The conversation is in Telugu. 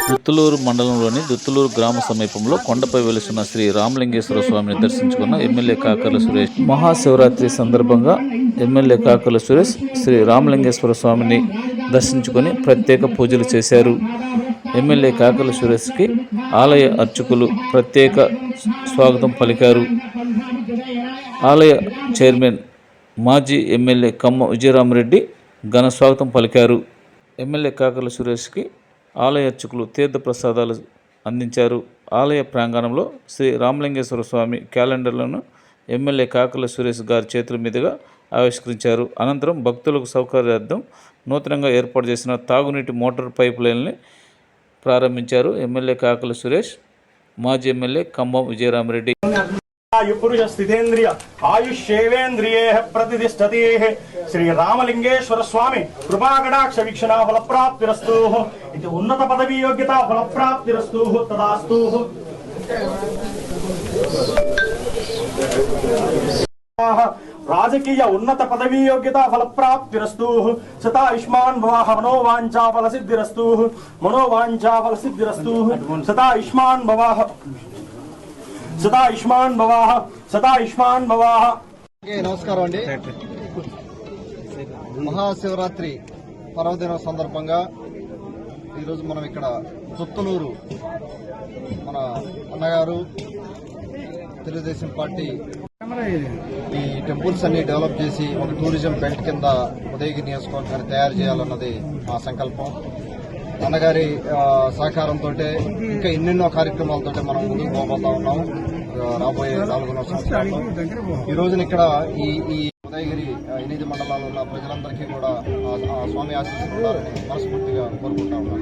దుత్తులూరు మండలంలోని దుత్తులూరు గ్రామ సమీపంలో కొండపై వెలుస్తున్న శ్రీ రామలింగేశ్వర స్వామిని దర్శించుకున్న ఎమ్మెల్యే కాకర్ల సురేష్. మహాశివరాత్రి సందర్భంగా ఎమ్మెల్యే కాకర్ల సురేష్ శ్రీ రామలింగేశ్వర స్వామిని దర్శించుకొని ప్రత్యేక పూజలు చేశారు. ఎమ్మెల్యే కాకర్ల సురేష్కి ఆలయ అర్చకులు ప్రత్యేక స్వాగతం పలికారు. ఆలయ చైర్మన్ మాజీ ఎమ్మెల్యే కమ్మ విజయరామరెడ్డి ఘన స్వాగతం పలికారు. ఎమ్మెల్యే కాకర్ల సురేష్కి ఆలయ అర్చకులు తీర్థ ప్రసాదాలు అందించారు. ఆలయ ప్రాంగణంలో శ్రీ రామలింగేశ్వర స్వామి క్యాలెండర్లను ఎమ్మెల్యే కాకర్ల సురేష్ గారి చేతుల మీదుగా ఆవిష్కరించారు. అనంతరం భక్తులకు సౌకర్యార్థం నూతనంగా ఏర్పాటు చేసిన తాగునీటి మోటార్ పైప్ లైన్ని ప్రారంభించారు. ఎమ్మెల్యే కాకర్ల సురేష్, మాజీ ఎమ్మెల్యే కంబం విజయరామరెడ్డి. పురుష స్థితేంద్రియ ఆయుష్యేవేంద్రియే ప్రతిష్టతే శ్రీ రామలింగేశ్వర స్వామి కృపాకటాక్ష వీక్షణ ఫలప్రాప్తిరస్తు. ఇది ఉన్నత పదవీ యోగ్యత ఫలప్రాప్తిరస్తు. తదాస్తు. రాజకీయ ఉన్నత పదవీ యోగ్యత ఫలప్రాప్తిరస్తు. సతాయుష్మాన్ భవ. మనోవాంఛా ఫలసిద్ధిరస్తు. మనోవాంఛా ఫలసిద్ధిరస్తు. సతాయుష్మాన్ భవ. సదాయుష్మాన్ భవాః. సదాయుష్మాన్ భవాః. నమస్కారం అండి. మహాశివరాత్రి పర్వదినం సందర్భంగా ఈరోజు మనం ఇక్కడ దుత్తులూరు మన అన్నగారు తెలుగుదేశం పార్టీ ఈ టెంపుల్స్ అన్ని డెవలప్ చేసి ఒక టూరిజం బెల్ట్ కింద ఉదయగిరి నియోజకవర్గాన్ని తయారు చేయాలన్నది మా సంకల్పం. అన్నగారి సహకారంతో ఇంకా ఎన్నెన్నో కార్యక్రమాలతో మనం ముందుకు పోబోతా ఉన్నాం రాబోయే 4 సంవత్సరాల్లో. ఈ రోజున ఇక్కడ ఈ ఉదయగిరి 8 మండలాల్లో ఉన్న ప్రజలందరికీ కూడా స్వామి ఆశీస్సులు ఉండాలని మనస్ఫూర్తిగా కోరుకుంటా ఉన్నాం.